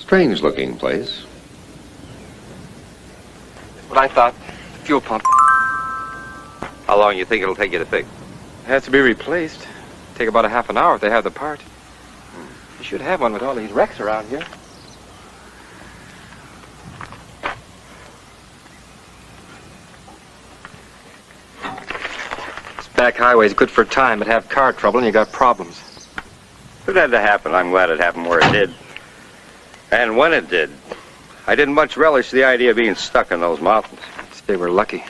Strange-looking place. What I thought. Fuel pump. How long do you think it'll take you to fix? It has to be replaced. Take about a half an hour if they have the part. You should have one with all these wrecks around here. This back highway's good for time, but have car trouble and you got problems. If it had to happen, I'm glad it happened where it did. And when it did, I didn't much relish the idea of being stuck in those mountains. They were lucky.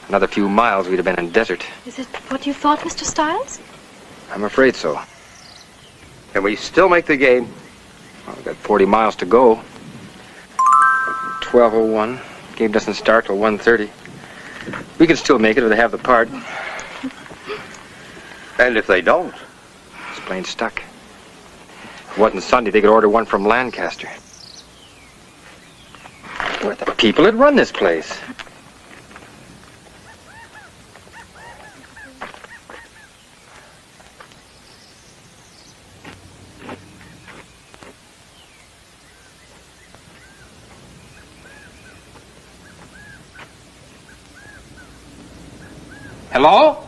Another few miles, we'd have been in desert. Is it what you thought, Mr. Stiles? I'm afraid so. Can we still make the game? Well, we've got 40 miles to go. 12:01. Game doesn't start till 1:30. We can still make it if they have the part. And if they don't? It's plain stuck. If it wasn't Sunday, they could order one from Lancaster. We're the people that run this place. Hello?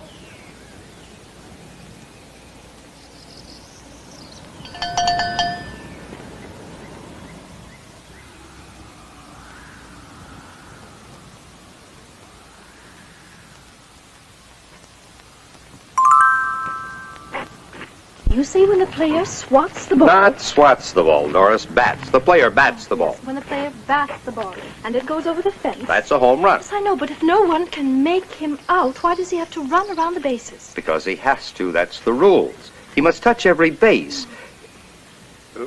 You say when the player swats the ball. Not swats the ball, Doris. Bats. The player bats the ball. Yes, when the player bats the ball and it goes over the fence. That's a home run. Yes, I know, but if no one can make him out, why does he have to run around the bases? Because he has to. That's the rules. He must touch every base.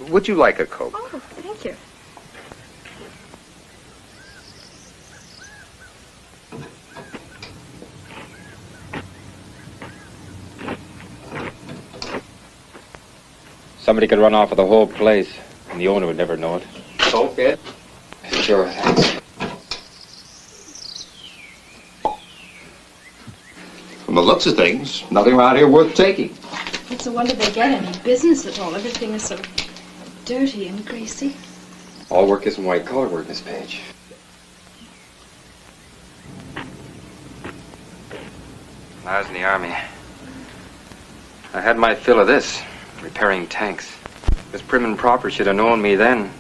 Would you like a Coke? Oh, thank you. Somebody could run off with the whole place, and the owner would never know it. Coke, Ed? Sure, thanks. From the looks of things, nothing around here worth taking. It's a wonder they get any business at all. Everything is so dirty and greasy. All work isn't white collar work, Miss Page. When I was in the Army, I had my fill of this, repairing tanks. This prim and proper should have known me then.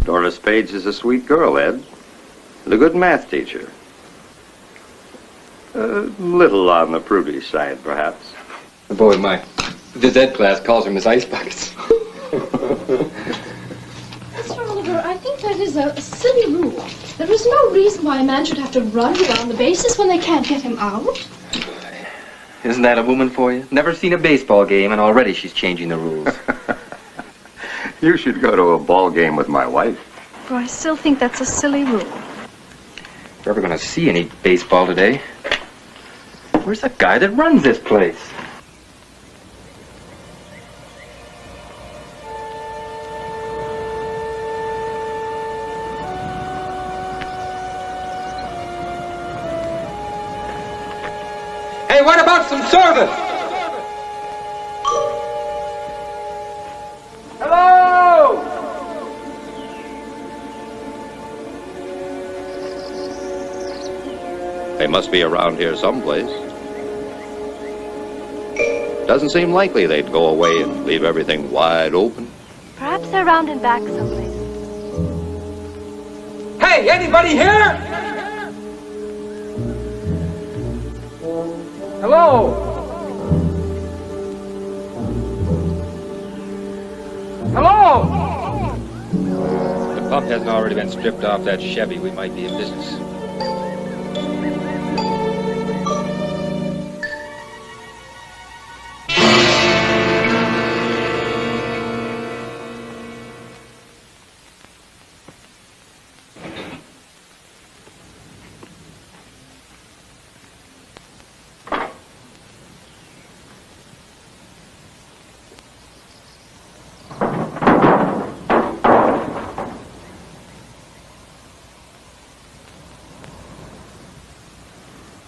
Doris Page is a sweet girl, Ed. And a good math teacher. A little on the prudish side, perhaps. Boy, my phys ed class calls her Miss Ice Buckets. Mr. Oliver, I think that is a silly rule. There is no reason why a man should have to run around the bases when they can't get him out. Isn't that a woman for you? Never seen a baseball game, and already she's changing the rules. You should go to a ball game with my wife. Well, I still think that's a silly rule. If you're ever going to see any baseball today, where's the guy that runs this place? Hey, what about some service? Hello? They must be around here someplace. Doesn't seem likely they'd go away and leave everything wide open. Perhaps they're round and back someplace. Hey, anybody here? Hello? Hello? If the pump hasn't already been stripped off that Chevy, we might be in business.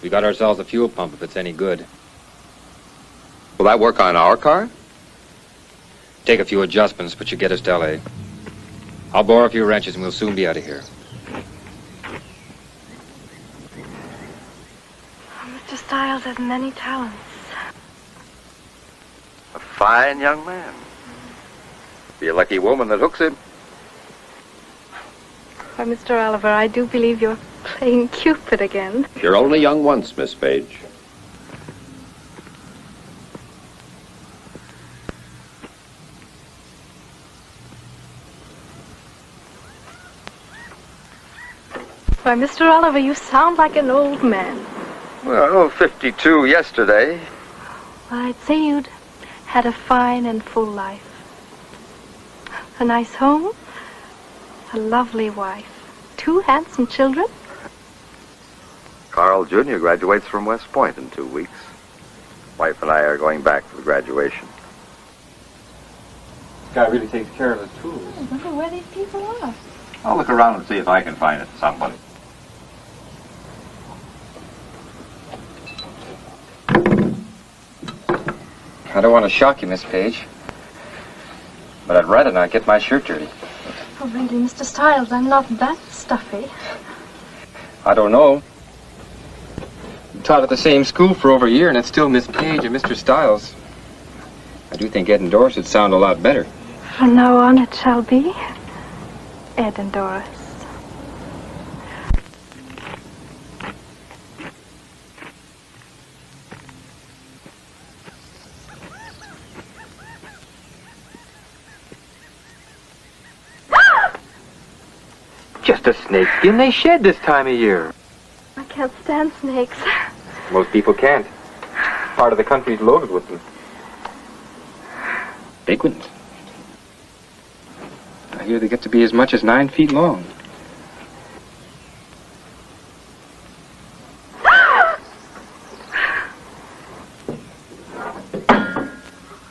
We got ourselves a fuel pump if it's any good. Will that work on our car? Take a few adjustments, but you get us to L.A. I'll borrow a few wrenches and we'll soon be out of here. Mr. Stiles has many talents. A fine young man. Be a lucky woman that hooks him. Why, Mr. Oliver, I do believe you're playing Cupid again. You're only young once, Miss Page. Why, Mr. Oliver, you sound like an old man. Well, 52 yesterday. Well, I'd say you'd had a fine and full life. A nice home, a lovely wife, 2 handsome children. Carl Jr. graduates from West Point in 2 weeks. Wife and I are going back for the graduation. This guy really takes care of his tools. I wonder where these people are. I'll look around and see if I can find it. Somebody. I don't want to shock you, Miss Page, but I'd rather not get my shirt dirty. Oh, really, Mr. Stiles, I'm not that stuffy. I don't know. I taught at the same school for over a year, and it's still Miss Page and Mr. Stiles. I do think Ed and Doris would sound a lot better. From now on, it shall be Ed and Doris. Just a snakeskin they shed this time of year. I can't stand snakes. Most people can't. Part of the country's loaded with them. Big ones. I hear they get to be as much as 9 feet long.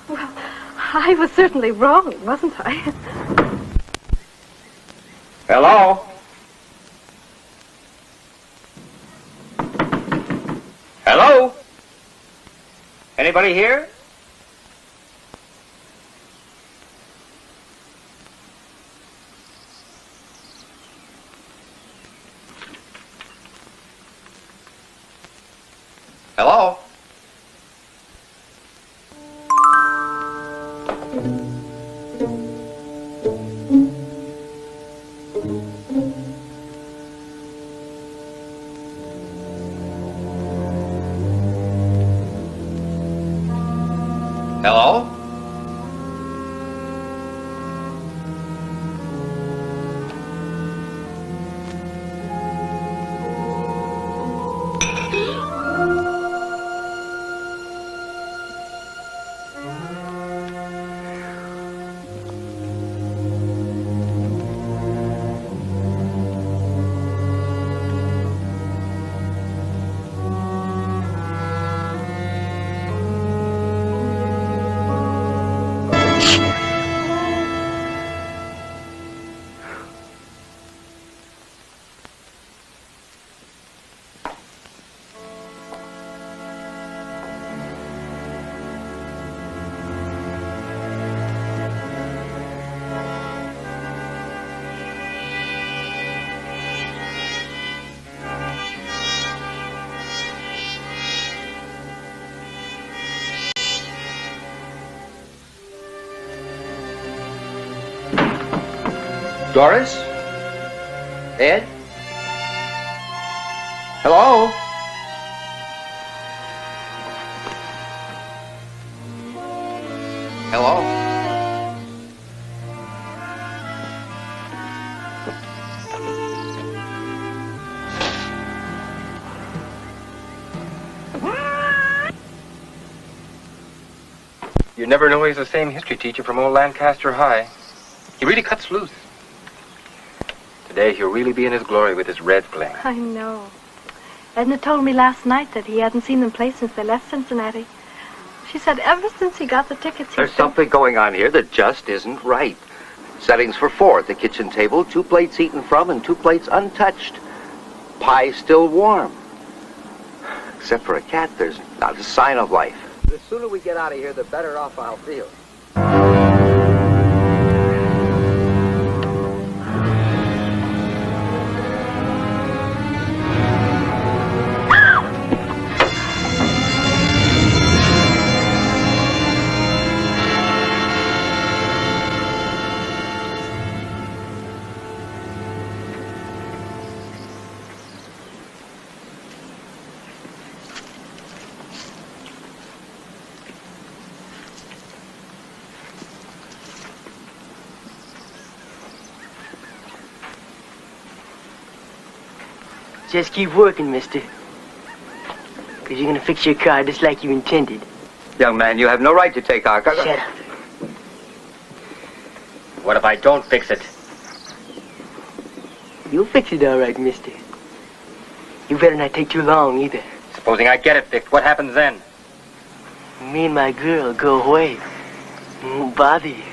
Well, I was certainly wrong, wasn't I? Hello? Hello? Anybody here? Hello? Hello? Doris? Ed? Hello? Hello? You never know he's the same history teacher from old Lancaster High. He really cuts loose. Today he'll really be in his glory with his red flame. I know. Edna told me last night that he hadn't seen them play since they left Cincinnati. She said ever since he got the tickets, There's something going on here that just isn't right. Settings for 4 at the kitchen table, 2 plates eaten from and 2 plates untouched. Pie still warm. Except for a cat, there's not a sign of life. The sooner we get out of here, the better off I'll feel. Just keep working, mister. Because you're going to fix your car just like you intended. Young man, you have no right to take our car. Shut up. What if I don't fix it? You'll fix it all right, mister. You better not take too long, either. Supposing I get it fixed, what happens then? Me and my girl go away. Won't bother you.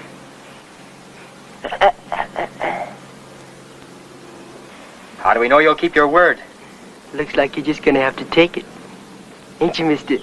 How do we know you'll keep your word? Looks like you're just going to have to take it. Ain't you, mister?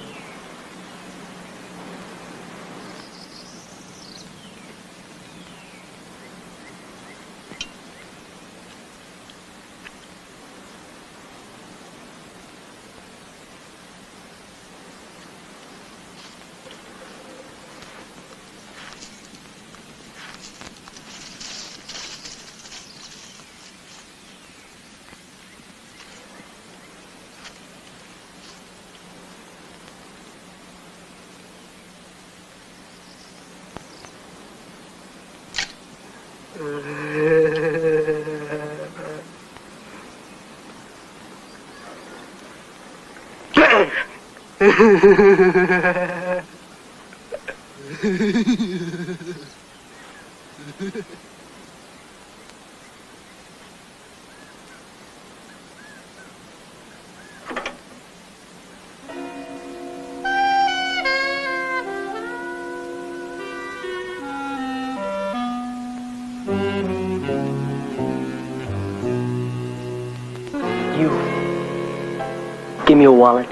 Give me your wallet.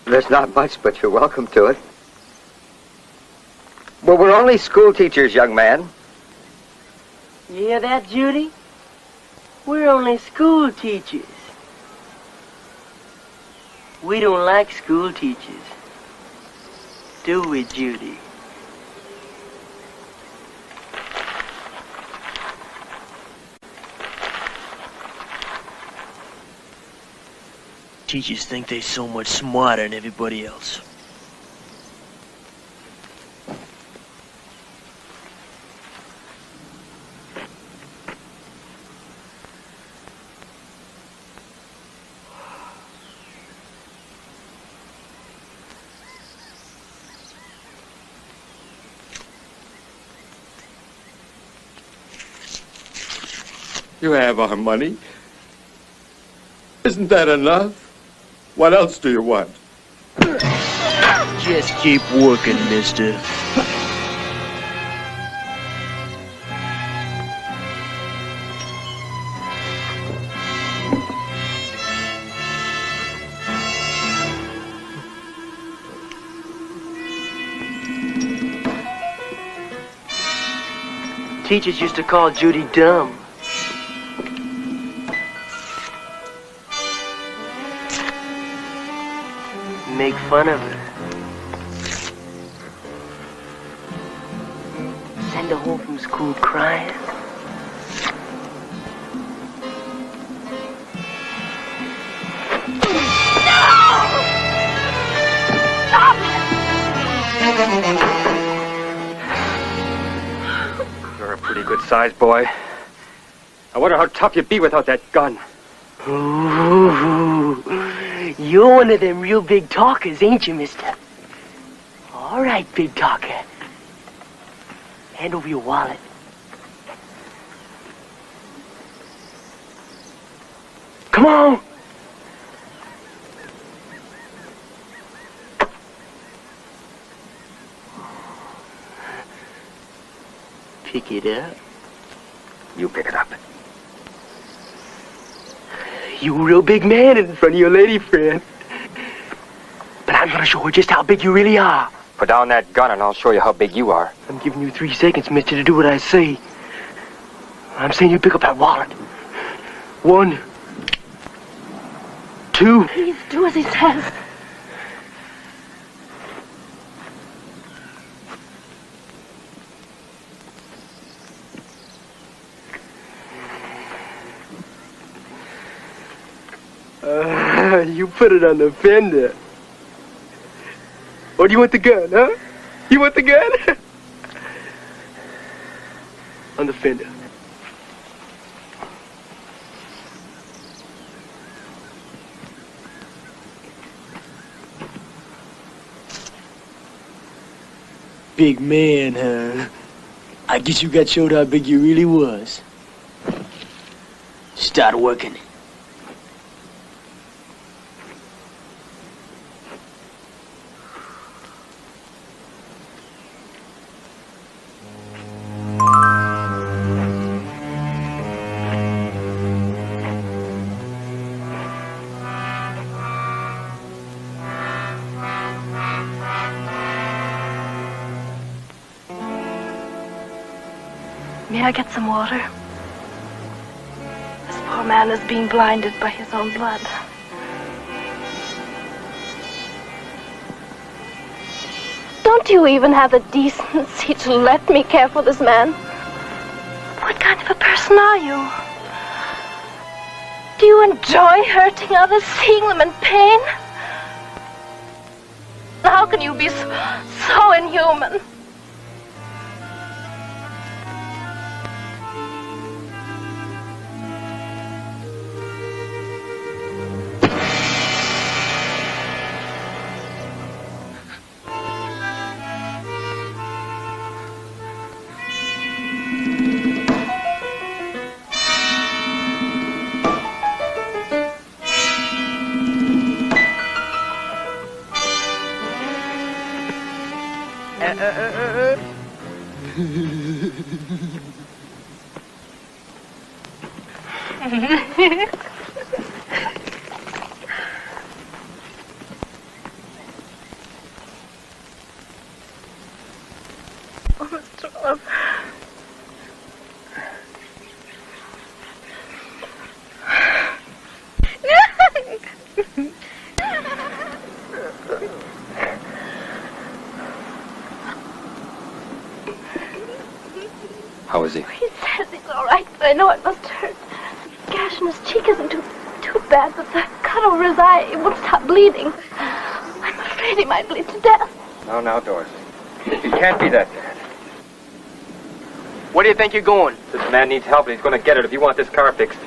There's not much, but you're welcome to it. Well, we're only school teachers, young man. You hear that, Judy? We're only school teachers. We don't like school teachers. Do we, Judy? Teachers think they're so much smarter than everybody else. You have our money. Isn't that enough? What else do you want? Just keep working, mister. Teachers used to call Judy dumb. Make fun of her. Send her home from school crying. You're a pretty good sized boy. I wonder how tough you'd be without that gun. Ooh, you're one of them real big talkers, ain't you, mister? All right, big talker. Hand over your wallet. Come on! Pick it up. You pick it up. You a real big man in front of your lady friend. But I'm gonna show her just how big you really are. Put down that gun and I'll show you how big you are. I'm giving you 3 seconds, mister, to do what I say. I'm saying you pick up that wallet. 1, 2. Please do as he says. You put it on the fender. Or do you want the gun, huh? You want the gun? On the fender. Big man, huh? I guess you got showed how big you really was. Start working. May I get some water? This poor man is being blinded by his own blood. Don't you even have the decency to let me care for this man? What kind of a person are you? Do you enjoy hurting others, seeing them in pain? How can you be so inhuman? How is he? He says he's all right, but I know it must hurt. The gash in his cheek isn't too bad, but the cut over his eye, it won't stop bleeding. I'm afraid he might bleed to death. Now, Doris. It can't be that bad. Where do you think you're going? This man needs help, and he's going to get it if you want this car fixed.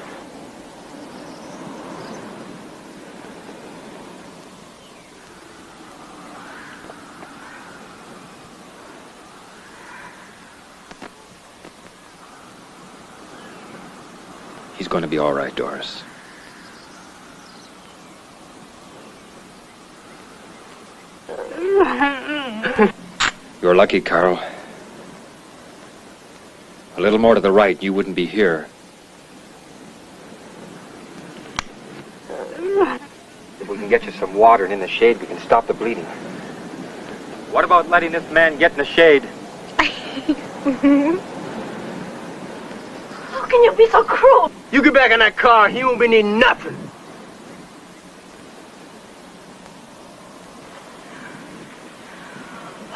He's going to be all right, Doris. You're lucky, Carl. A little more to the right, you wouldn't be here. If we can get you some water and in the shade, we can stop the bleeding. What about letting this man get in the shade? How can you be so cruel? You get back in that car, he won't be needing nothing.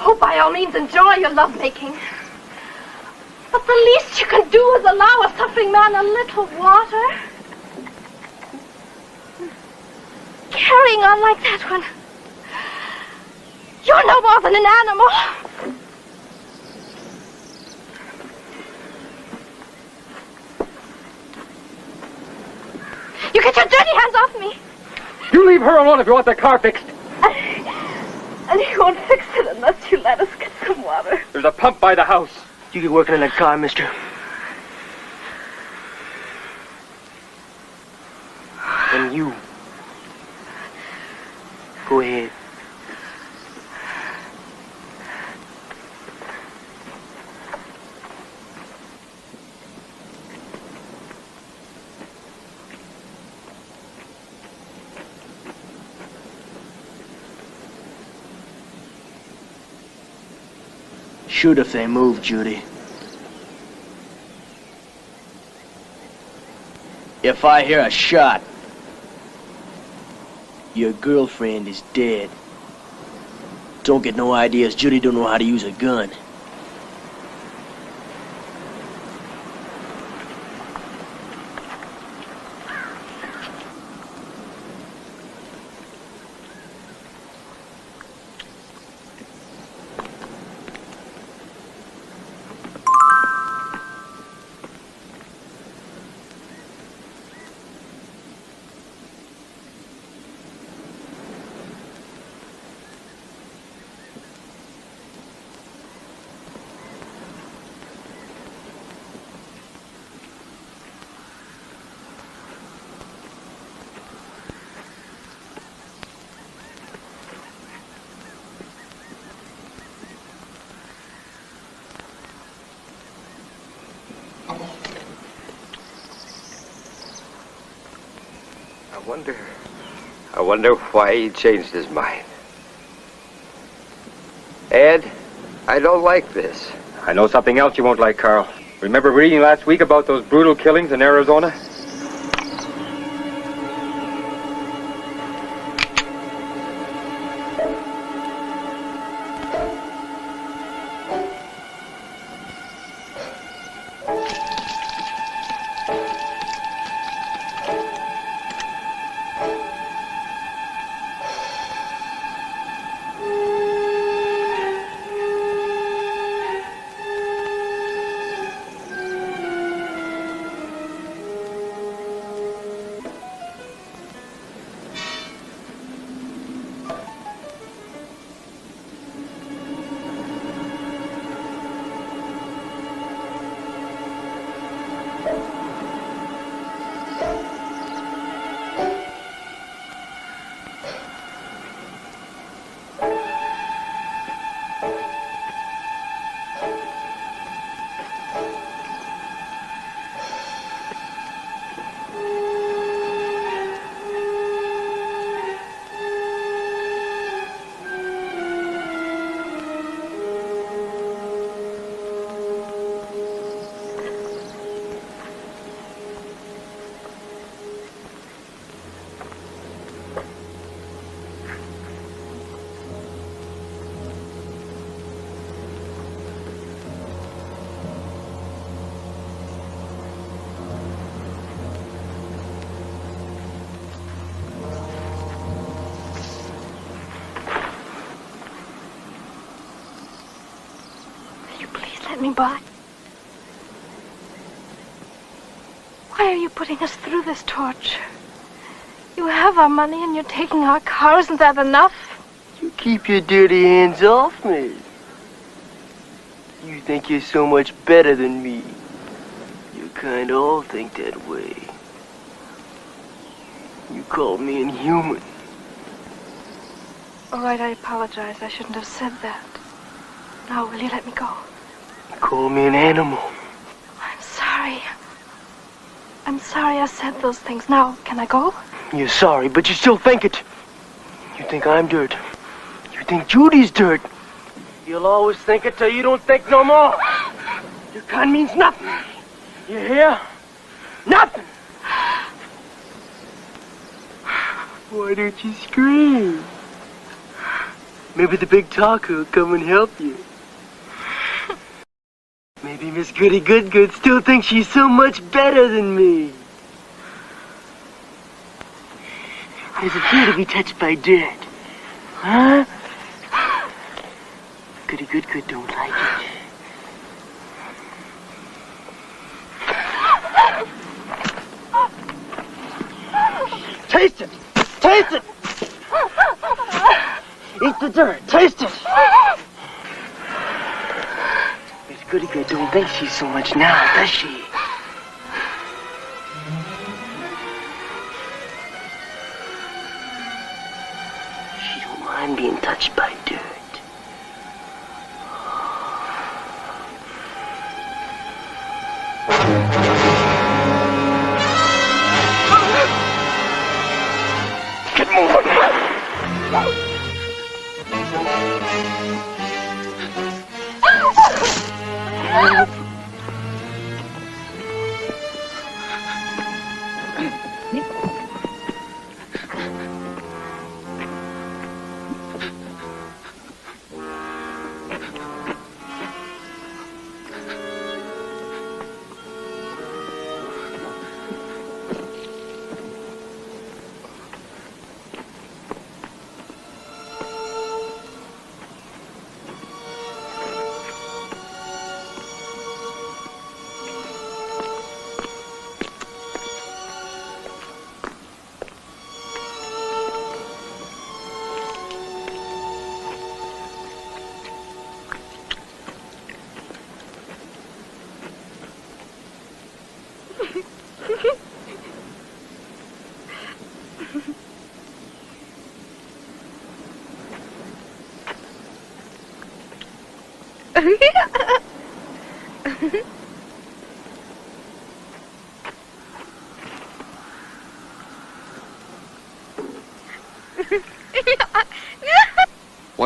Oh, by all means, enjoy your lovemaking. But the least you can do is allow a suffering man a little water. Carrying on like that when you're no more than an animal. You get your dirty hands off me. You leave her alone if you want the car fixed. And he won't fix it unless you let us get some water. There's a pump by the house. You get working in that car, mister. And you. Go ahead. Shoot if they move, Judy. If I hear a shot, your girlfriend is dead. Don't get no ideas. Judy don't know how to use a gun. I wonder why he changed his mind. Ed, I don't like this. I know something else you won't like, Carl. Remember reading last week about those brutal killings in Arizona? Let me by. Why are you putting us through this torture? You have our money and you're taking our car. Isn't that enough? You keep your dirty hands off me. You think you're so much better than me. You kind of all think that way. You called me inhuman. All right, I apologize. I shouldn't have said that. Now, will you let me go? Call me an animal. I'm sorry. I'm sorry I said those things. Now, can I go? You're sorry, but you still think it. You think I'm dirt. You think Judy's dirt. You'll always think it till you don't think no more. Your kind means nothing. You hear? Nothing. Why don't you scream? Maybe the big talker will come and help you. Maybe Miss Goody Good still thinks she's so much better than me. How's it feel to be touched by dirt? Huh? Goody Good don't like it. Taste it! Taste it! Eat the dirt! Taste it! Goody don't think she's so much now, does she? She don't mind being touched by dirt. Get moving!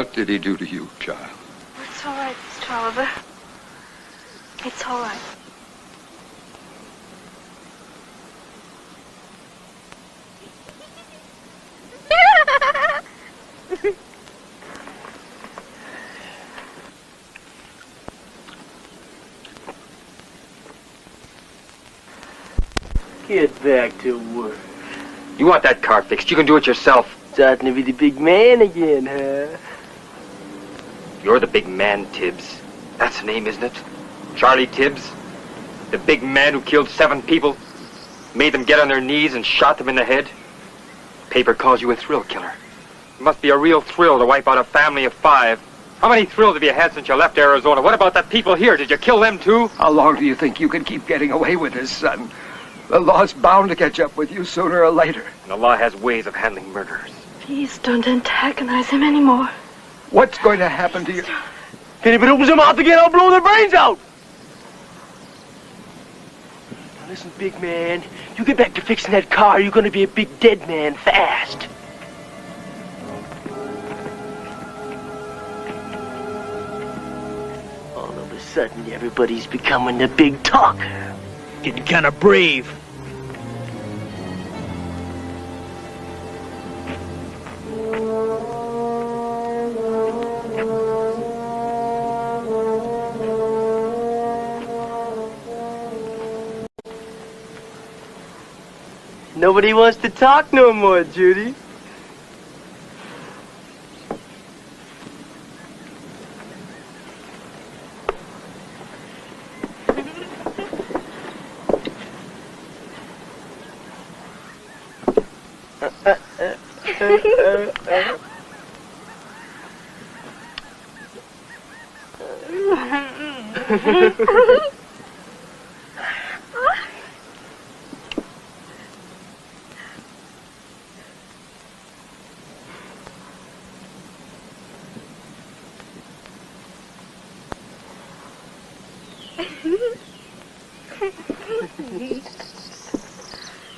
What did he do to you, child? It's all right, Mr. Oliver. It's all right. Get back to work. You want that car fixed? You can do it yourself. Starting to be the big man again, huh? You're the big man, Tibbs. That's the name, isn't it? Charlie Tibbs? The big man who killed 7 people? Made them get on their knees and shot them in the head? Paper calls you a thrill killer. It must be a real thrill to wipe out a family of 5. How many thrills have you had since you left Arizona? What about the people here? Did you kill them too? How long do you think you can keep getting away with this, son? The law's bound to catch up with you sooner or later. And the law has ways of handling murderers. Please don't antagonize him anymore. What's going to happen to you? If anybody opens their mouth again, I'll blow their brains out! Now listen, big man, you get back to fixing that car, you're gonna be a big dead man fast. All of a sudden, everybody's becoming the big talker. Getting kind of brave. Nobody wants to talk no more, Judy.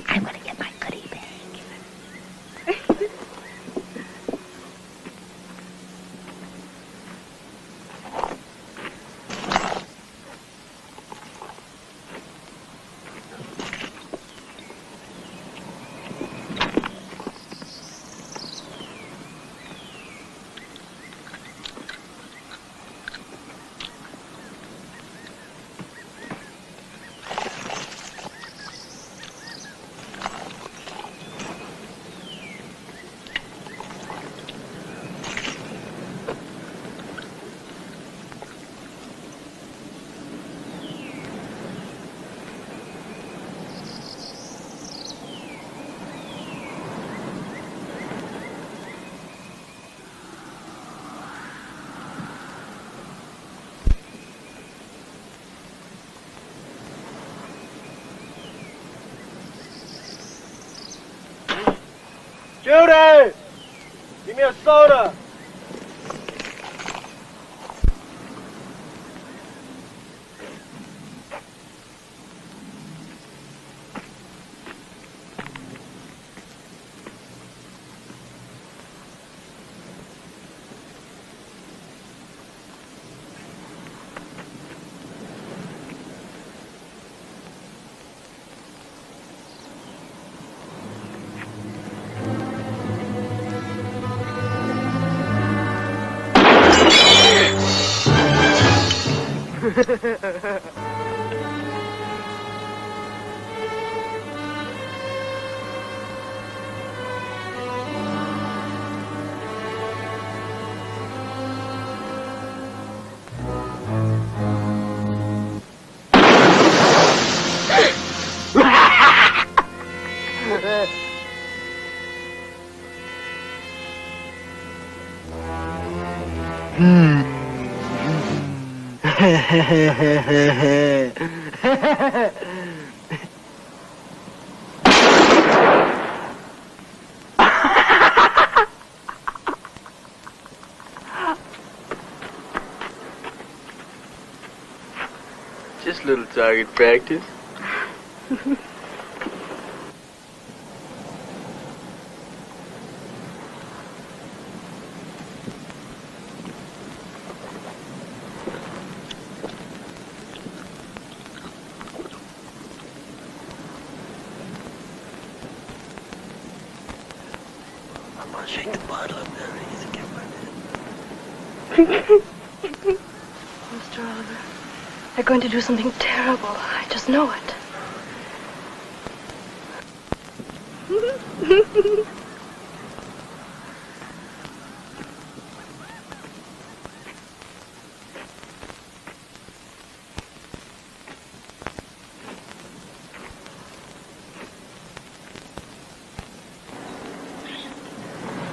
I want to get my goodie bag. Judy! Give me a soda! Just a little target practice. Shake the bottle up there, easy, get my Mr. Oliver, they're going to do something terrible. I just know it.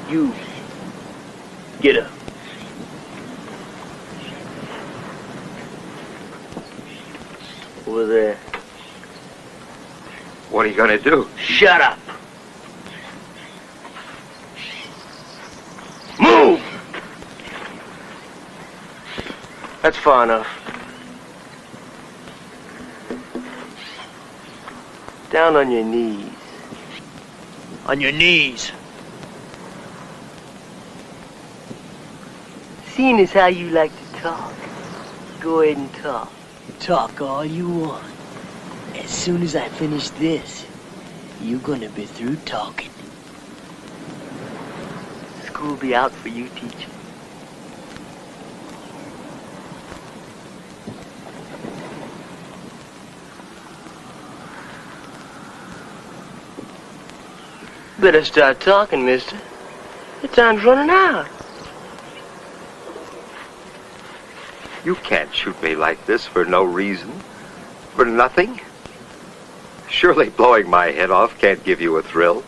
You, get up. Over there. What are you gonna do? Shut up. Move! That's far enough. Down on your knees. On your knees. Seeing as how you like to talk, go ahead and talk. Talk all you want. As soon as I finish this, you're gonna be through talking. School'll be out for you, teacher. Better start talking, mister. The time's running out. You can't shoot me like this for no reason. For nothing. Surely blowing my head off can't give you a thrill.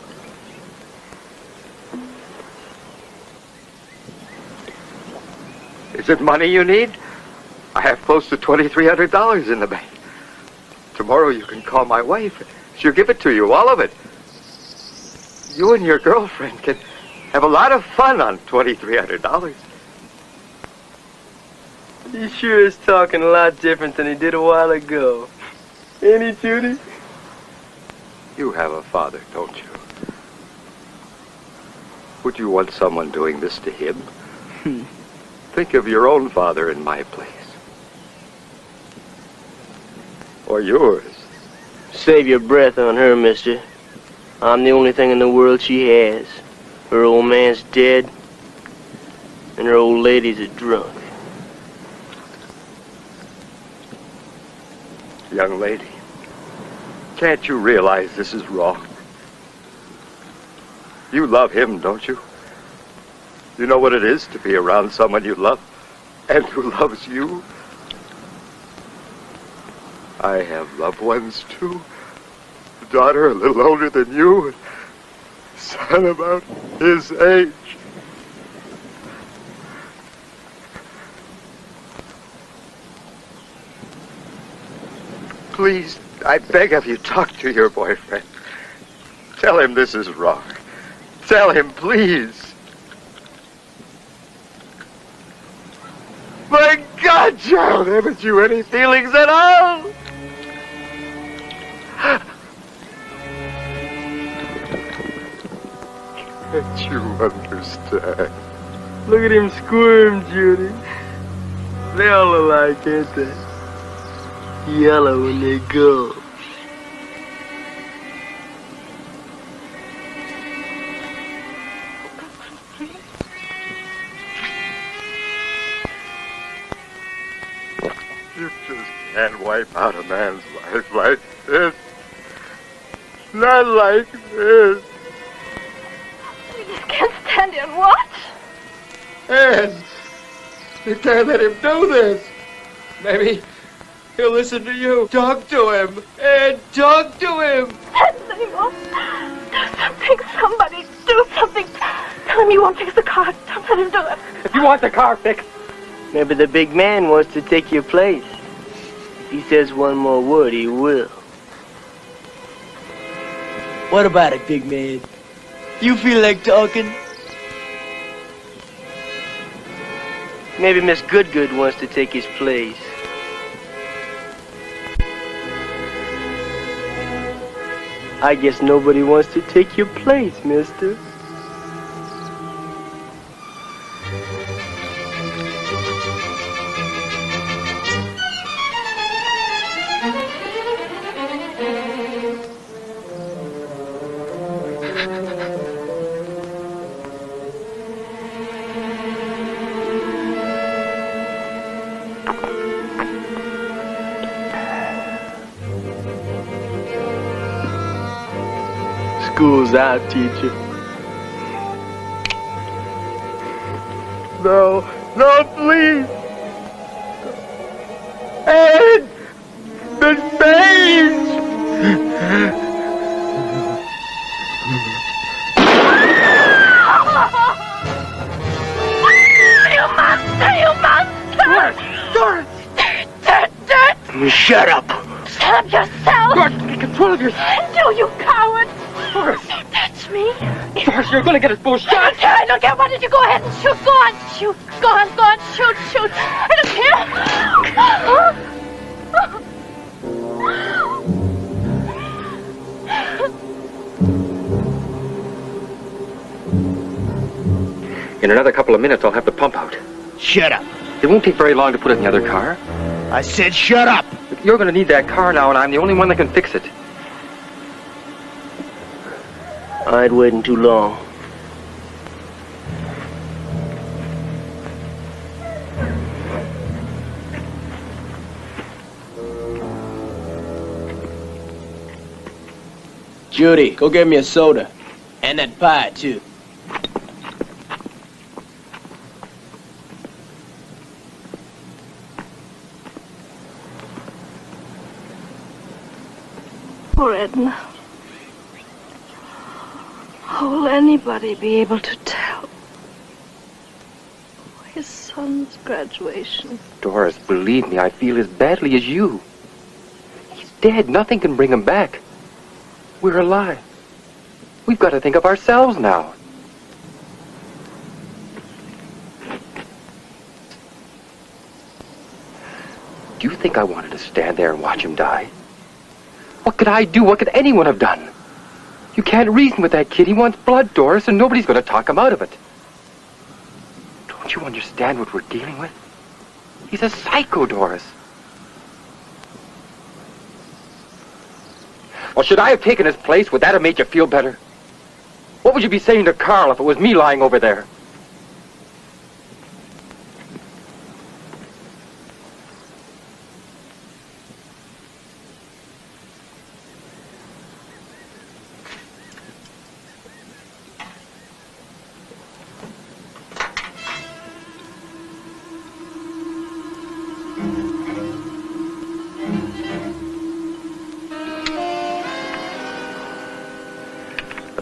Is it money you need? I have close to $2,300 in the bank. Tomorrow you can call my wife. She'll give it to you, all of it. You and your girlfriend can have a lot of fun on $2,300. He sure is talking a lot different than he did a while ago. Ain't he, Judy? You have a father, don't you? Would you want someone doing this to him? Think of your own father in my place. Or yours. Save your breath on her, mister. I'm the only thing in the world she has. Her old man's dead, and her old lady's a drunk. Young lady, can't you realize this is wrong? You love him, don't you? You know what it is to be around someone you love and who loves you? I have loved ones, too. A daughter a little older than you, and a son about his age. Please, I beg of you, talk to your boyfriend. Tell him this is wrong. Tell him, please. My God, child, haven't you any feelings at all? Can't you understand? Look at him squirm, Judy. They all alike, ain't they? Yellow when they go. You just can't wipe out a man's life like this. Not like this. You just can't stand here and watch. Ann, you can't let him do this. Maybe he'll listen to you. Talk to him. Ann, talk to him. Anymore. Do something. Somebody do something. Tell him you won't fix the car. Don't let him do it. If you want the car fixed, Maybe the big man wants to take your place. If he says one more word, he will. What about it, big man? You feel like talking? Maybe Miss Goodgood wants to take his place. I guess nobody wants to take your place, mister. School's out, teacher. No, no, please. Ed! The stage! You monster! You monster! Doris! Dirt! Shut up! Shut up yourself! Doris, get control of yourself! No, you coward! Doris! That's me! Doris, you're gonna get us both shot! I don't care. Why don't you go ahead and shoot? Go on, shoot. Go on, shoot. I don't care. In another couple of minutes, I'll have the pump out. Shut up! It won't take very long to put it in the other car. I said shut up! You're going to need that car now, and I'm the only one that can fix it. I ain't waiting too long. Judy, go get me a soda. And that pie, too. Poor Edna. How will anybody be able to tell? His son's graduation. Doris, believe me, I feel as badly as you. He's dead. Nothing can bring him back. We're alive. We've got to think of ourselves now. Do you think I wanted to stand there and watch him die? What could I do? What could anyone have done? You can't reason with that kid. He wants blood, Doris, and nobody's going to talk him out of it. Don't you understand what we're dealing with? He's a psycho, Doris. Well, should I have taken his place? Would that have made you feel better? What would you be saying to Carl if it was me lying over there?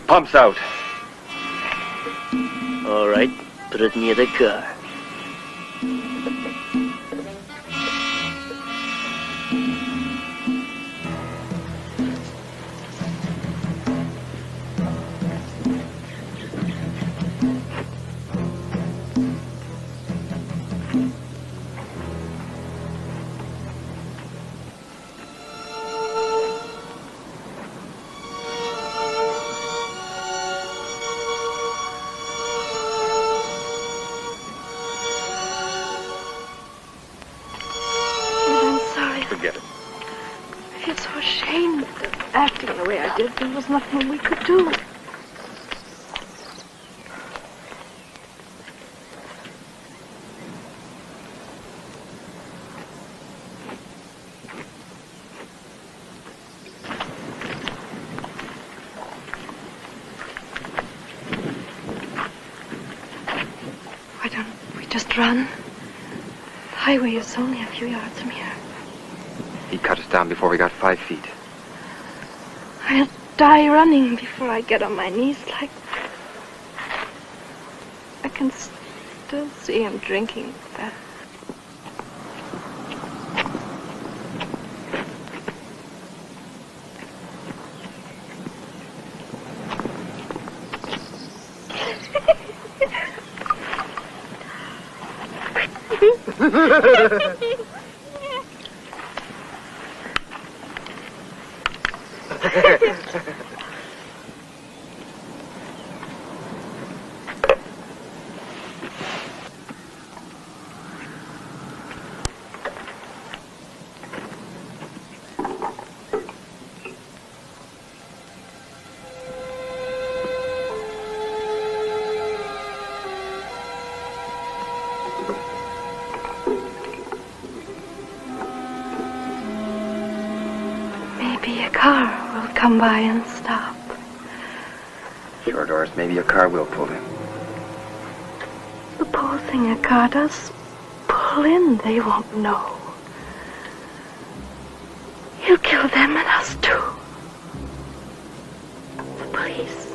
Pump's out. All right, put it near the car. Acting the way I did, there was nothing we could do. Why don't we just run? The highway is only a few yards from here. He cut us down before we got 5 feet. I'll die running before I get on my knees like that. I can still see him drinking that. Maybe a car will come by and stop. Sure, Doris, maybe a car will pull in. Supposing a car does pull in, they won't know. He'll kill them and us too. The police.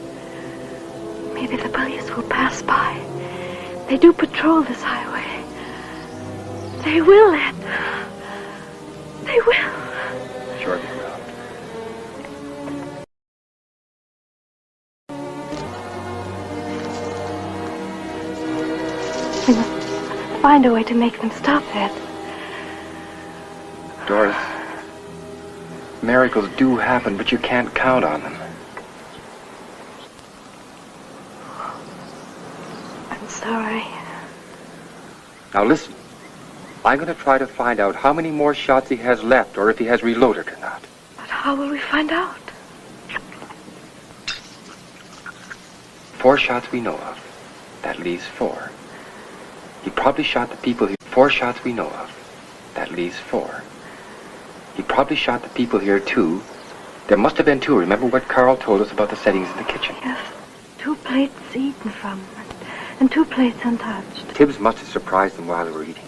Maybe the police will pass by. They do patrol this highway. They will, Ed. They will. Sure they will. We must find a way to make them stop, Ed. Doris, miracles do happen, but you can't count on them. I'm sorry. Now listen. I'm going to try to find out how many more shots he has left, or if he has reloaded or not. But how will we find out? 4 shots we know of. That leaves 4. He probably shot the people here. 4 shots we know of. That leaves 4. He probably shot the people here, too. There must have been 2. Remember what Carl told us about the settings in the kitchen? Yes. 2 plates eaten from, and 2 plates untouched. Tibbs must have surprised them while they were eating.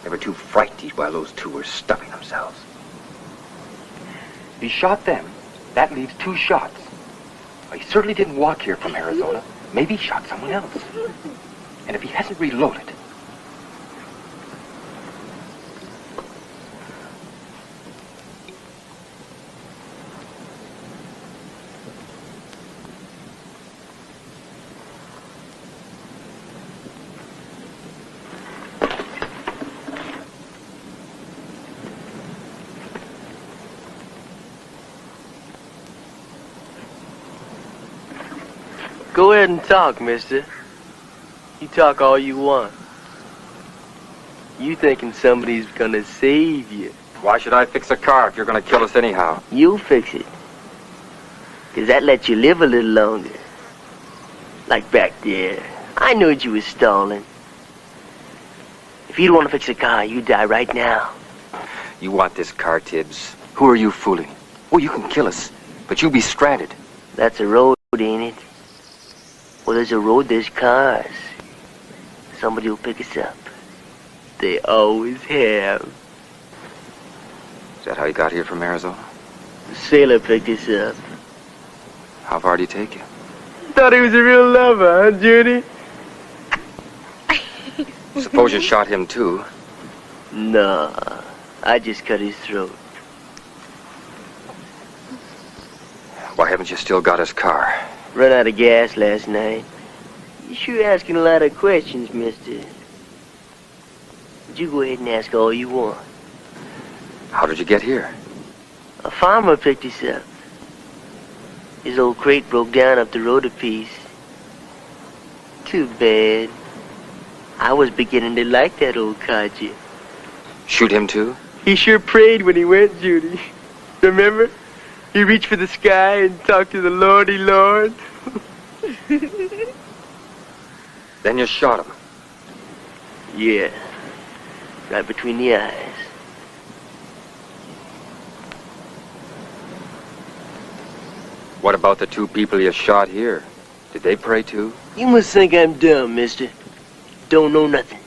They were too frightened to eat while those 2 were stuffing themselves. If he shot them, that leaves 2 shots. Well, he certainly didn't walk here from Arizona. Maybe he shot someone else. And if he hasn't reloaded... Go ahead and talk, mister. You talk all you want. You thinking somebody's gonna save you. Why should I fix a car if you're going to kill us anyhow? You'll fix it. 'Cause that lets you live a little longer. Like back there. I knowed you was stalling. If you'd want to fix a car, you'd die right now. You want this car, Tibbs. Who are you fooling? Oh, you can kill us, but you'll be stranded. That's a road, ain't it? Well, there's a road, there's cars. Somebody will pick us up. They always have. Is that how you got here from Arizona? The sailor picked us up. How far did he take you? Thought he was a real lover, huh, Judy? Suppose you shot him, too. Nah, I just cut his throat. Why haven't you still got his car? Run out of gas last night. You sure asking a lot of questions, mister. But you go ahead and ask all you want. How did you get here? A farmer picked us up. His old crate broke down up the road a piece. Too bad. I was beginning to like that old codger. Shoot him, too? He sure prayed when he went, Judy. Remember? He reached for the sky and talked to the Lordy Lord. Then you shot him. Yeah. Right between the eyes. What about the 2 people you shot here? Did they pray, too? You must think I'm dumb, mister. Don't know nothing.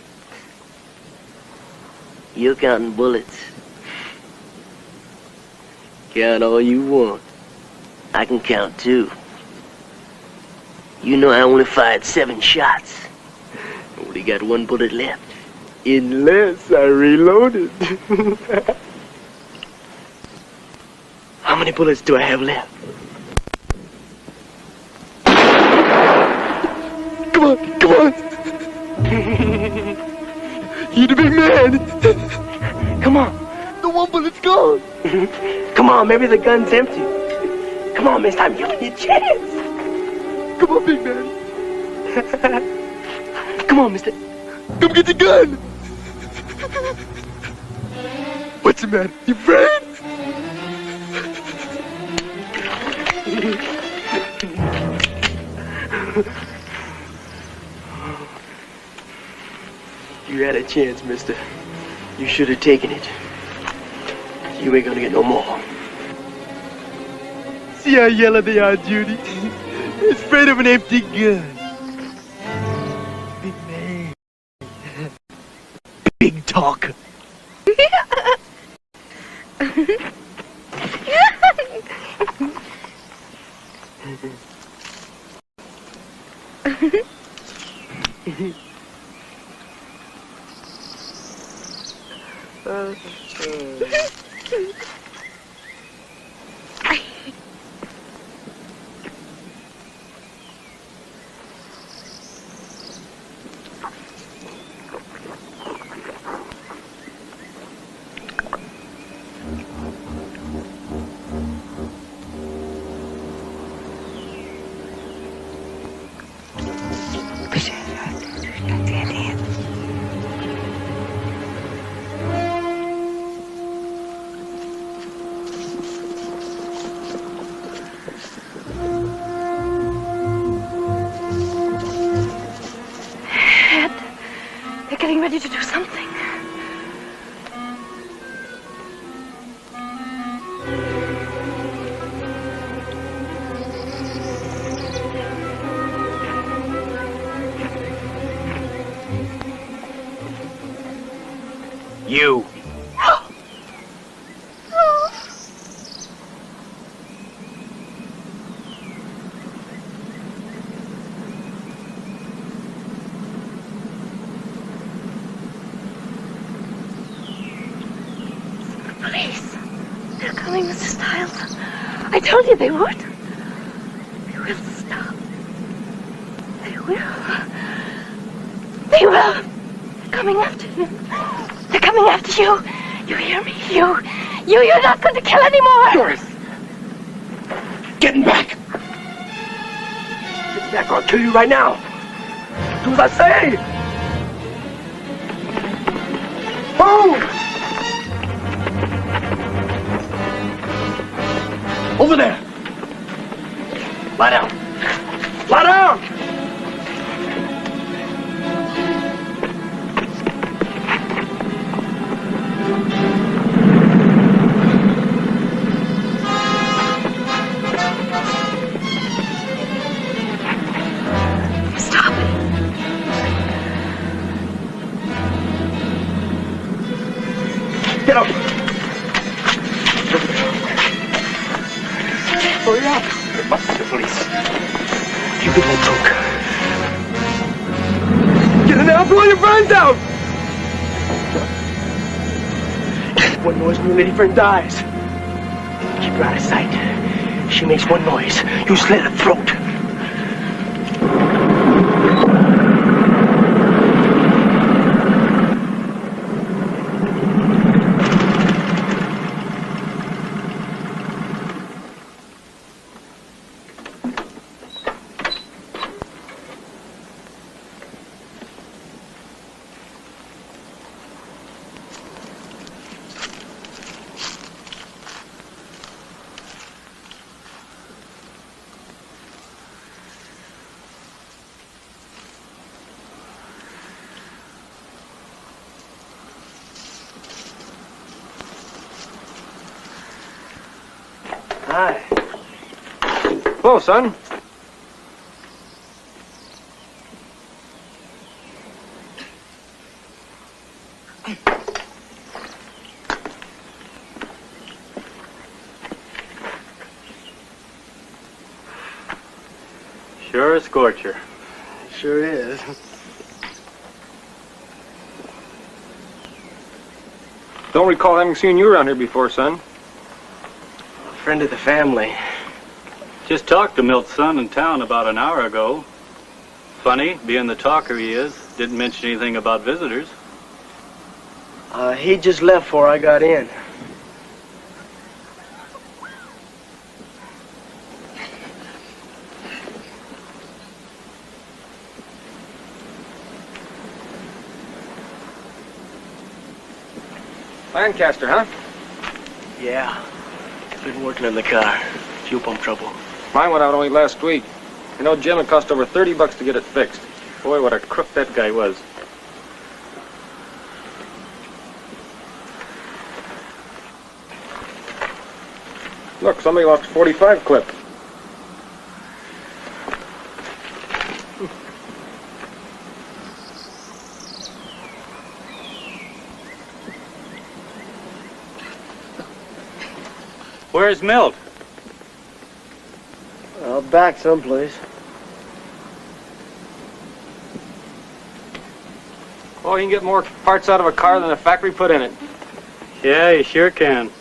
You're counting bullets. Count all you want. I can count, too. You know I only fired 7 shots. Only got 1 bullet left. Unless I reloaded. How many bullets do I have left? Come on, come on. You're the big man. Come on. The 1 bullet's gone. Come on, maybe the gun's empty. Come on, mister, I'm giving you a chance. Come on, big man. Come on, mister. Come get the gun. What's the matter? You afraid? You had a chance, mister. You should have taken it. You ain't gonna get no more. See how yellow they are, Judy? He's afraid of an empty gun. Big man. Big talker. Getting ready to do something. You. I told you they would. They will stop. They will. They will. They're coming after you. They're coming after you. You hear me? You're not going to kill anymore. Doris. Getting back. Get back or I'll kill you right now. Do as I say. Move. Over there! Lie down! Lie down! Stop it! Get up! Hurry up! It must be the police. You big old drunk. Get in there! I'll blow your brains out! One noise when your lady friend dies. Keep her out of sight. She makes one noise. You slit her throat. Hi. Hello, son. Sure a scorcher. Sure is. Don't recall having seen you around here before, son. Friend of the family. Just talked to Milt's son in town about an hour ago. Funny, being the talker he is, didn't mention anything about visitors. He just left before I got in. Lancaster, huh? Yeah. Been working on the car. Fuel pump trouble. Mine went out only last week. You know, Jim, it cost over $30 to get it fixed. Boy, what a crook that guy was. Look, somebody lost a .45 clip. Where's Milt? Back someplace. Oh, you can get more parts out of a car than the factory put in it. Yeah, you sure can.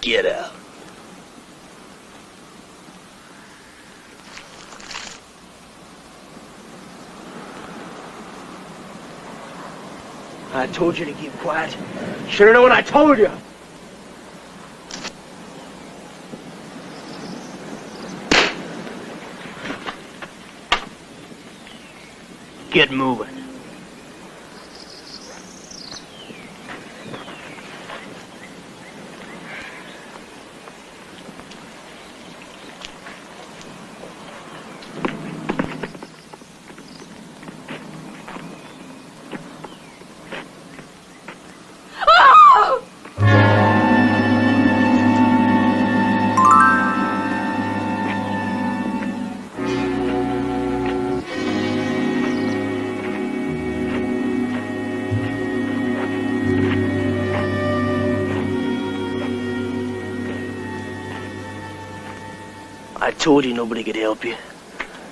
Get out. I told you to keep quiet. Should have known what I told you. Get moving. I told you nobody could help you.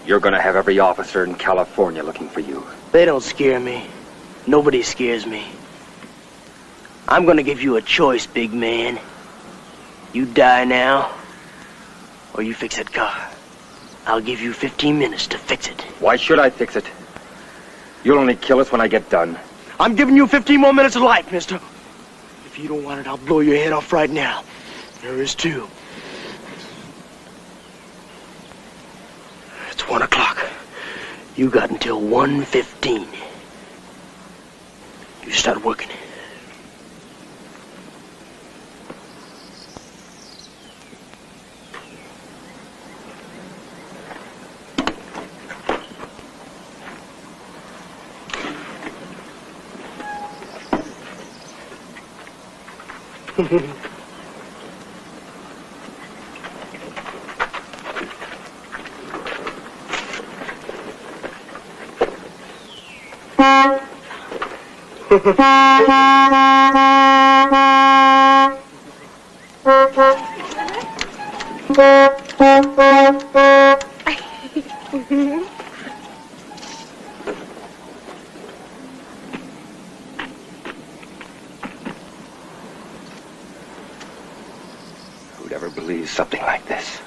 You're gonna have every officer in California looking for you. They don't scare me. Nobody scares me. I'm gonna give you a choice, big man. You die now, or you fix that car. I'll give you 15 minutes to fix it. Why should I fix it? You'll only kill us when I get done. I'm giving you 15 more minutes of life, mister. If you don't want it, I'll blow your head off right now. There is two. It's 1 o'clock. You got until 1:15. You start working. Who'd ever believe something like this?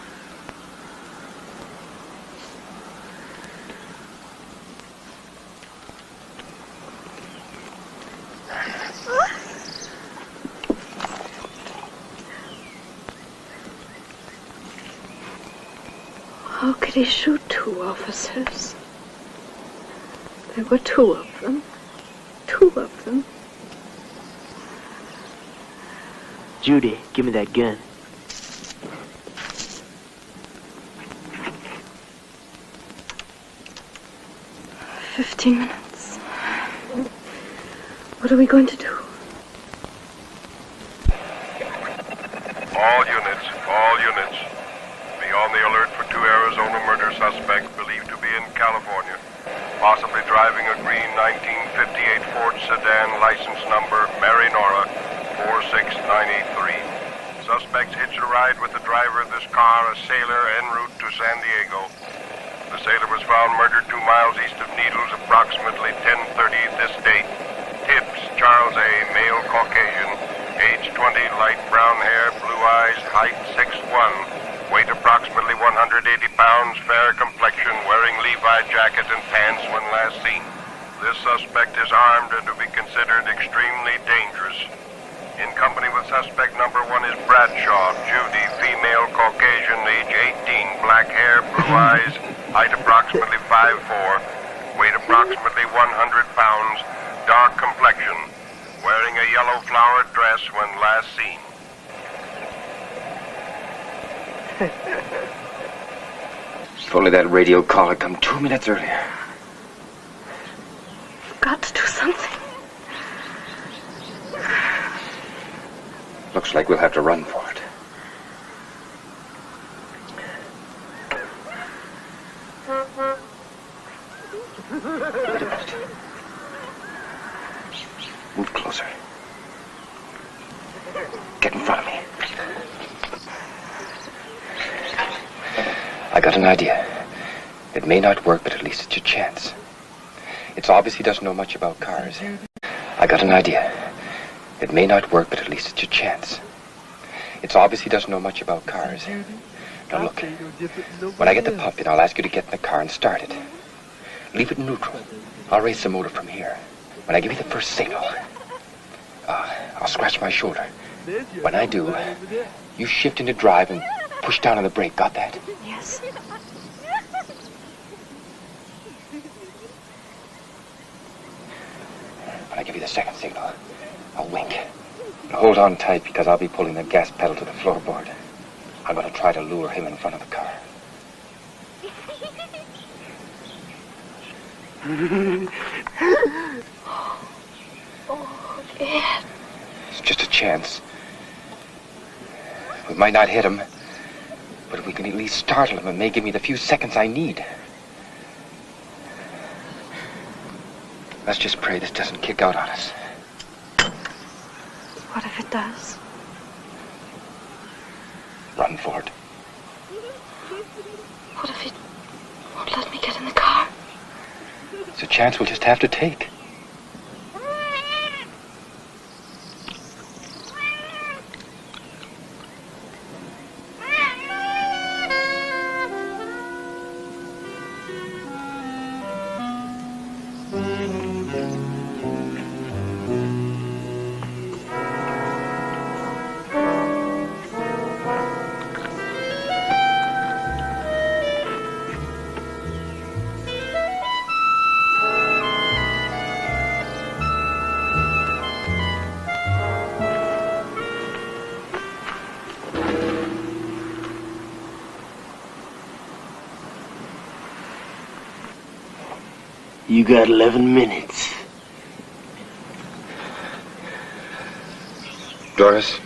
How could he shoot two officers? There were two of them. Two of them. Judy, give me that gun. "15 minutes. What are we going to do?" All units. Be on the alert for two Arizona murder suspects believed to be in California. Possibly driving a green 1958 Ford sedan, license number Mary Nora 46983. Suspects hitched a ride with the driver of this car, a sailor, en route to San Diego. The sailor was found murdered 2 miles east of Needles, approximately 10:30 this date. Tibbs, Charles A., male Caucasian, age 20, light brown hair, blue eyes, height 6'1", weight approximately 180 pounds, fair complexion, wearing Levi jacket and pants when last seen. This suspect is armed and to be considered extremely dangerous. In company with suspect number 1 is Bradshaw, Judy, female, Caucasian, age 18, black hair, blue eyes, height approximately 5'4", weight approximately 100 pounds, dark complexion, wearing a yellow flowered dress when last seen. If only that radio call had come 2 minutes earlier. You've got to do something. Looks like we'll have to run for it. Wait a minute. Move closer. Get in front of me. I got an idea. It may not work, but at least it's your chance. It's obvious he doesn't know much about cars. I got an idea. It may not work, but at least it's your chance. It's obvious he doesn't know much about cars. Now look, when I get the pump in, I'll ask you to get in the car and start it. Leave it in neutral. I'll raise the motor from here. When I give you the first signal, I'll scratch my shoulder. When I do, you shift into drive and push down on the brake. Got that? Yes. When I give you the second signal, I'll wink. And hold on tight because I'll be pulling the gas pedal to the floorboard. I'm going to try to lure him in front of the car. Oh, Ed. It's just a chance. We might not hit him, but if we can at least startle him, it may give me the few seconds I need. Let's just pray this doesn't kick out on us. What if it does? Run for it. What if it won't let me get in the car? It's a chance we'll just have to take. You got 11 minutes. Doris?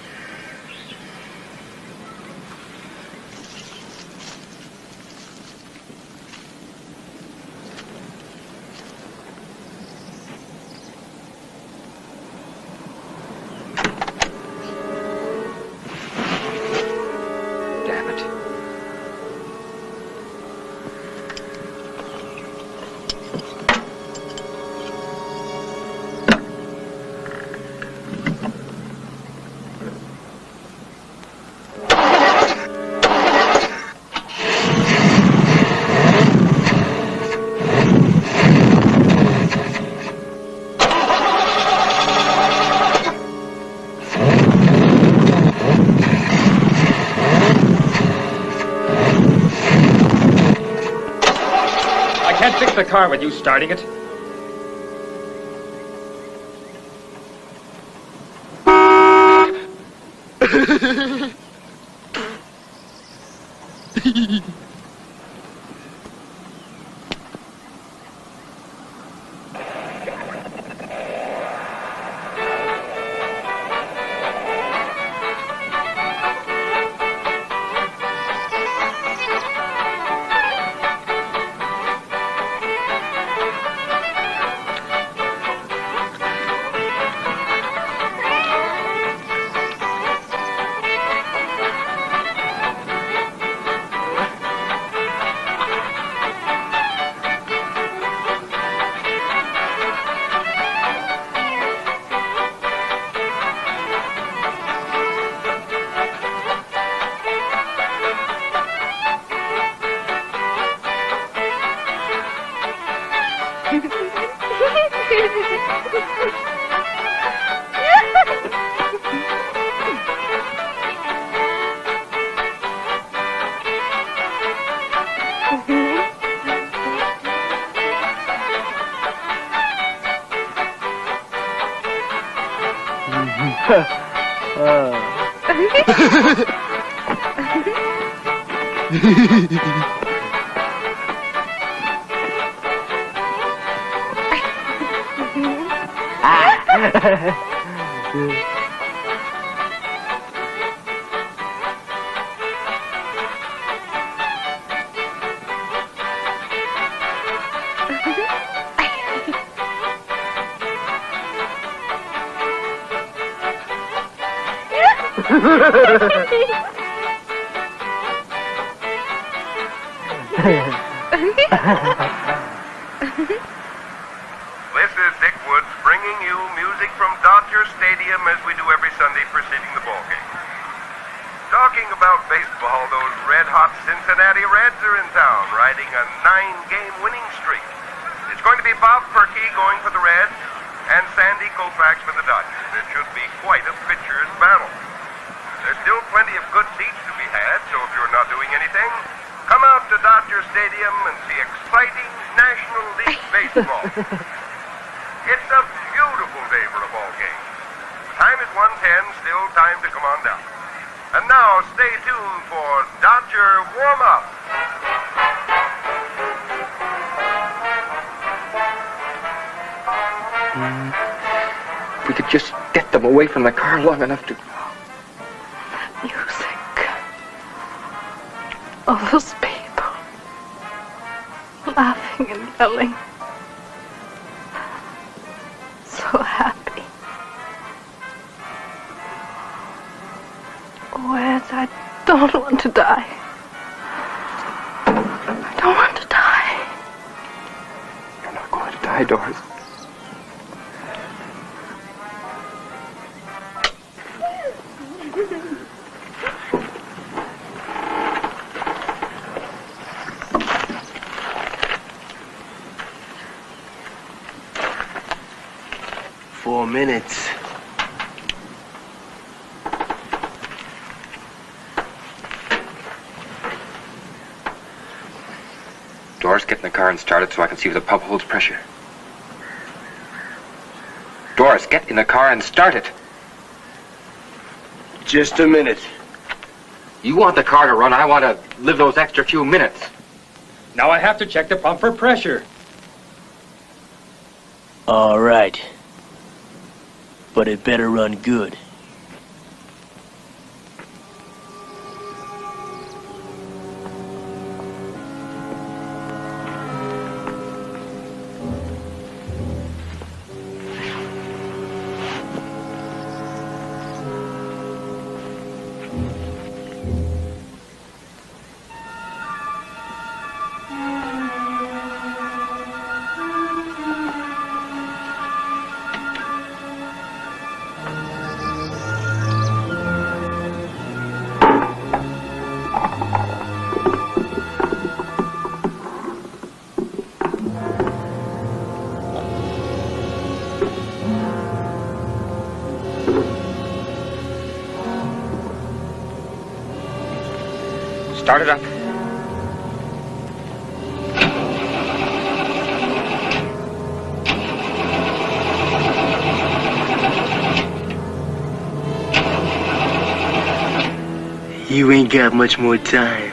Damn it. The car with you starting it. This is Dick Woods bringing you music from Dodger Stadium as we do every Sunday preceding the ball game. Talking about baseball, those red-hot Cincinnati Reds are in town, riding a 9-game winning streak. It's going to be Bob Perkey going for the Reds and Sandy Koufax for the Dodgers. It should be quite a pitcher's battle. There's still plenty of good seats to be had, so if you're not doing anything, come out to Dodger Stadium and see exciting National League baseball. It's a beautiful day for a ball game. The time is 1:10, still time to come on down. And now, stay tuned for Dodger Warm-Up. If we could just get them away from the car long enough to... Music. All those people. Laughing and yelling. So happy. Oh, Ed, I don't want to die. I don't want to die. You're not going to die, Doris. Minutes. Doris, get in the car and start it so I can see if the pump holds pressure. Doris, get in the car and start it. Just a minute. You want the car to run, I want to live those extra few minutes. Now I have to check the pump for pressure. All right. But it better run good. Start it up. You ain't got much more time.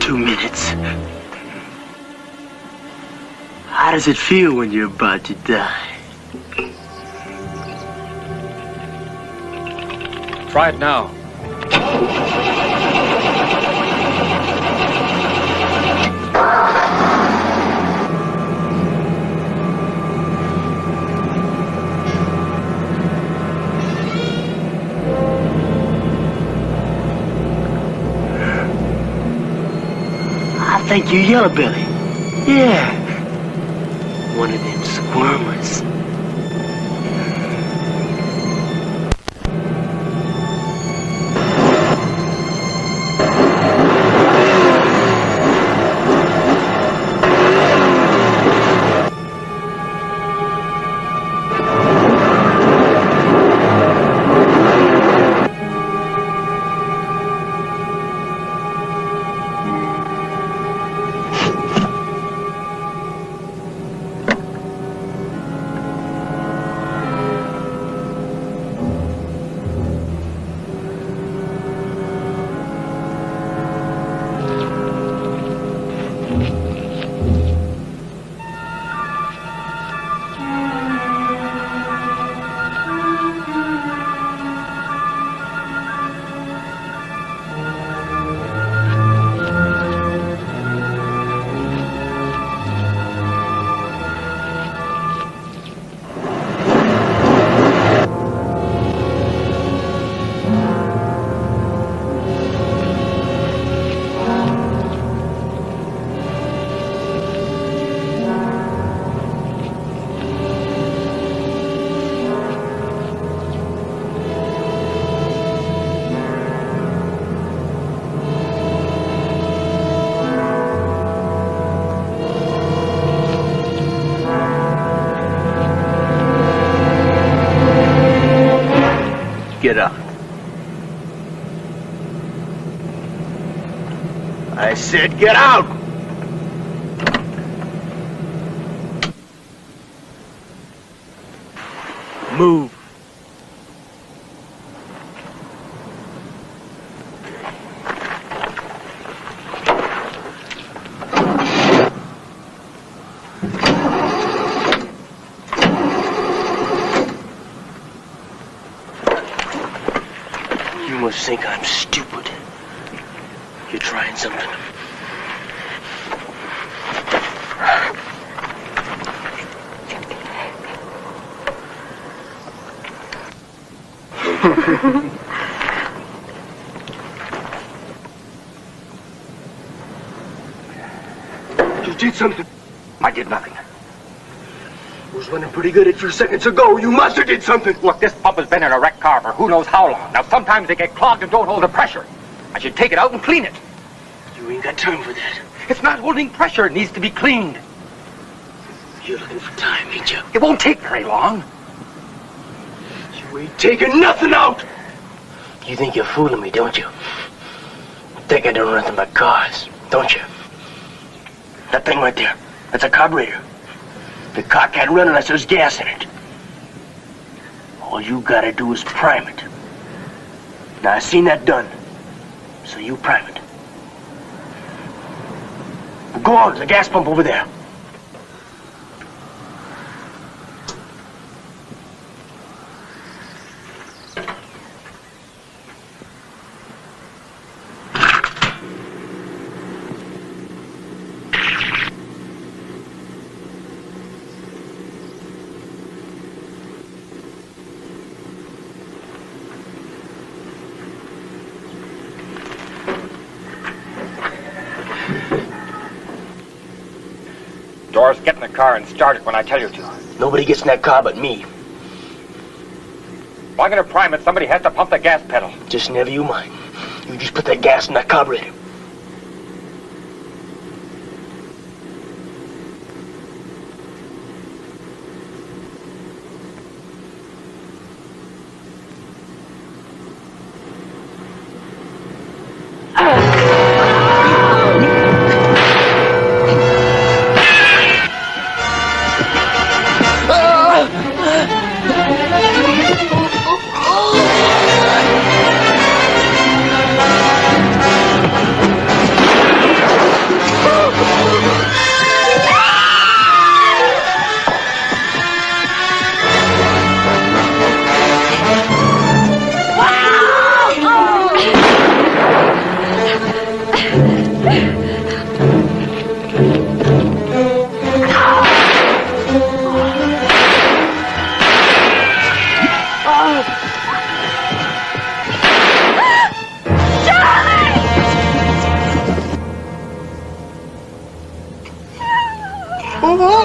2 minutes. How does it feel when you're about to die? Try it now. I think you're Yellow Belly. Yeah. One of them squirmers. get out. I said get out! Move. You must think I'm stupid. You're trying something. You did something. I did nothing. You was running pretty good a few seconds ago. You must have did something. Look, this pump has been in a wrecked car for who knows how long. Now, sometimes they get clogged and don't hold the pressure. I should take it out and clean it. You ain't got time for that. It's not holding pressure. It needs to be cleaned. You're looking for time, ain't you? It won't take very long. You ain't taking nothing out. You think you're fooling me, don't you? Think I don't know nothing but cars, don't you? That thing right there, that's a carburetor. The car can't run unless there's gas in it. All you gotta do is prime it. Now, I seen that done, so you prime it. Go on, there's a gas pump over there. Doris, get in the car and start it when I tell you to. Nobody gets in that car but me. If I'm going to prime it, somebody has to pump the gas pedal. Just never you mind. You just put that gas in that carburetor.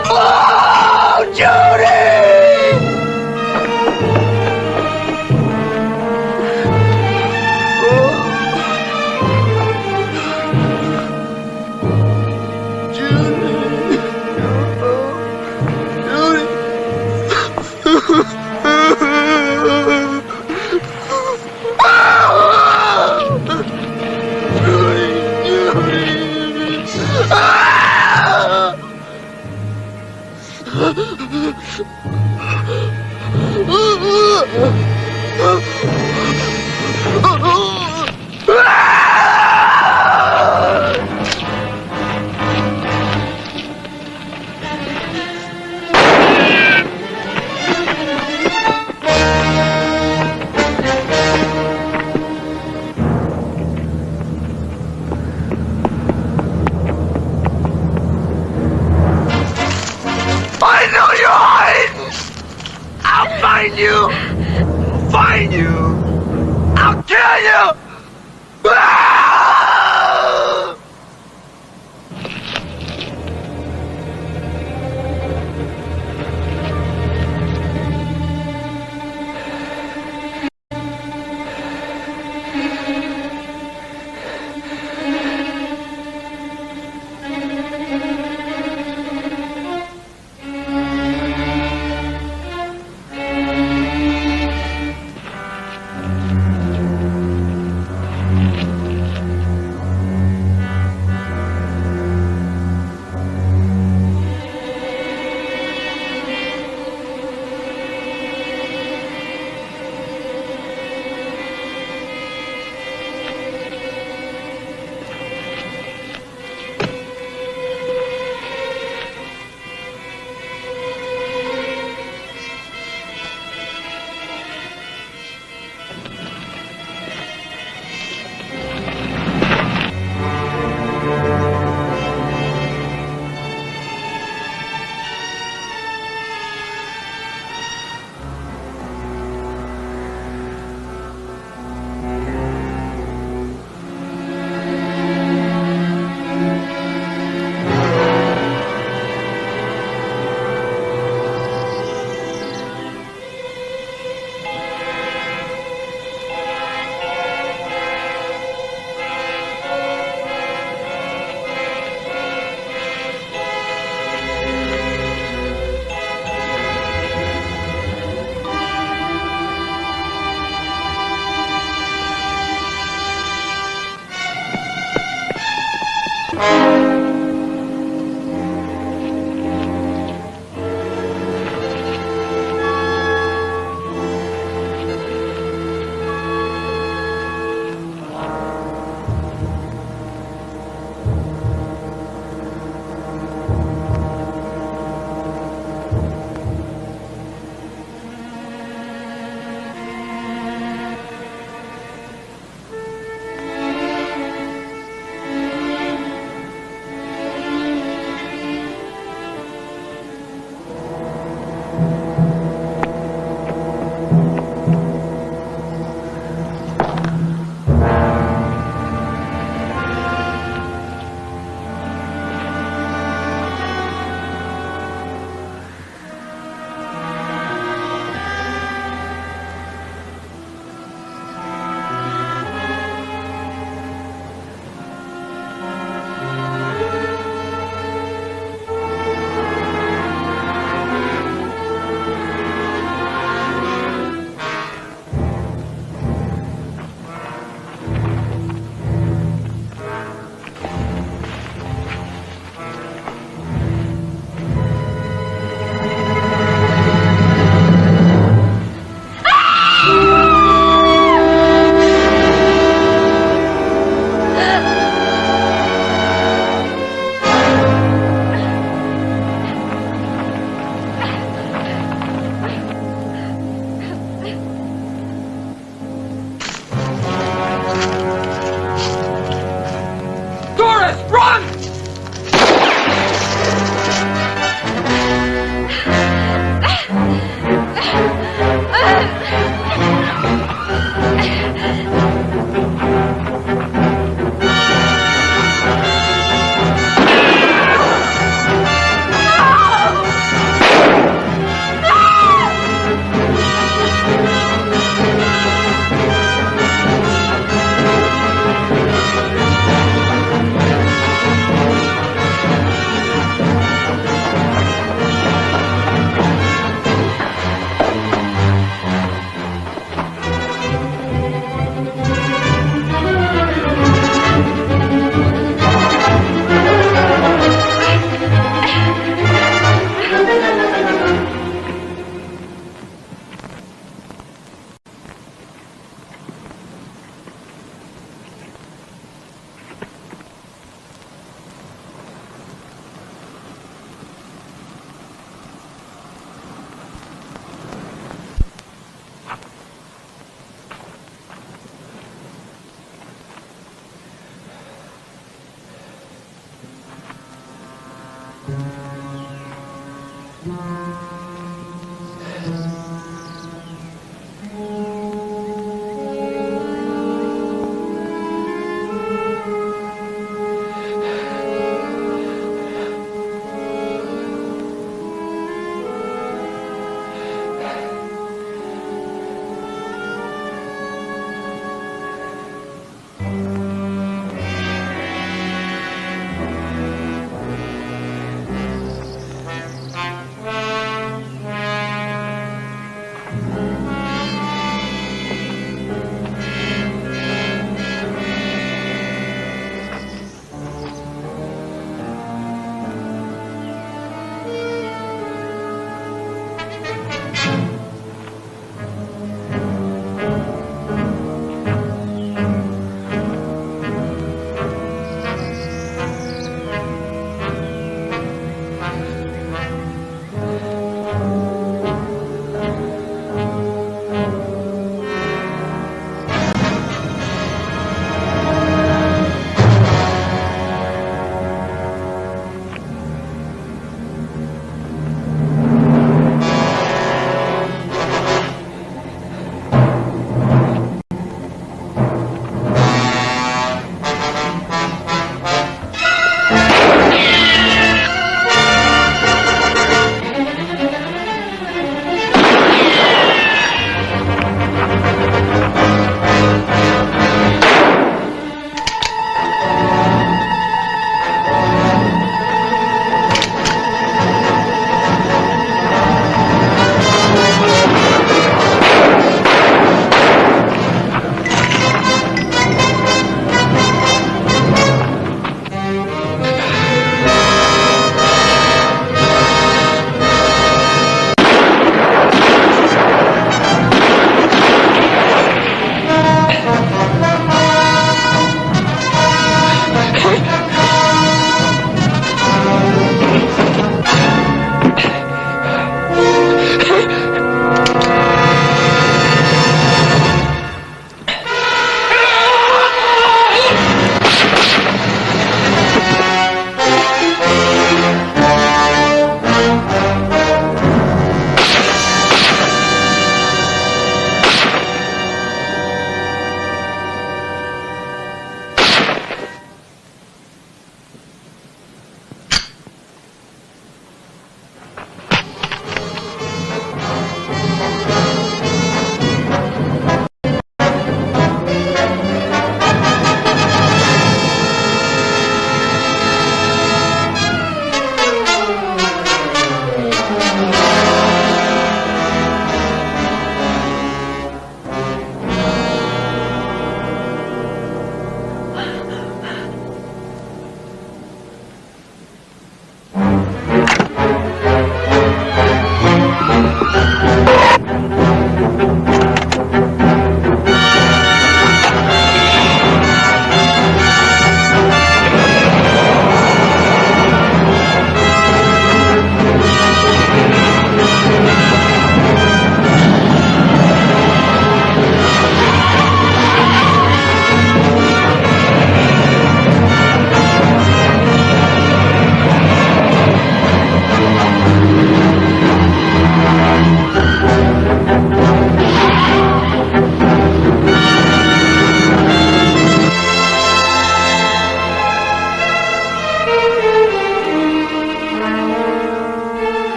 Oh, Judy!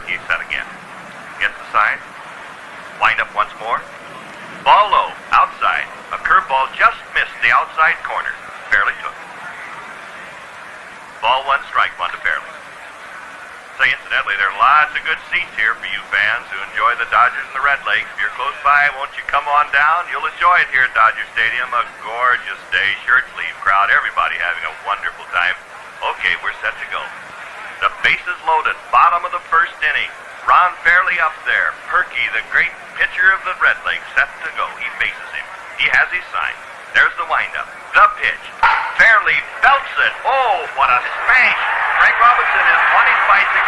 you set again. Gets the sign. Wind up once more. Ball low, outside. A curveball just missed the outside corner. Fairly took. Ball one, strike one to Fairly. Say, incidentally, there are lots of good seats here for you fans who enjoy the Dodgers and the Red Lakes. If you're close by, won't you come on down? You'll enjoy it here at Dodger Stadium. A gorgeous day, shirt sleeve crowd, everybody having a wonderful time. Okay, we're set to go. The bases loaded, bottom of the first inning. Ron Fairly up there. Perky, the great pitcher of the Red Lakes, set to go. He faces him. He has his sign. There's the windup. The pitch. Fairly belts it. Oh, what a smash. Frank Robinson is on his bicycle.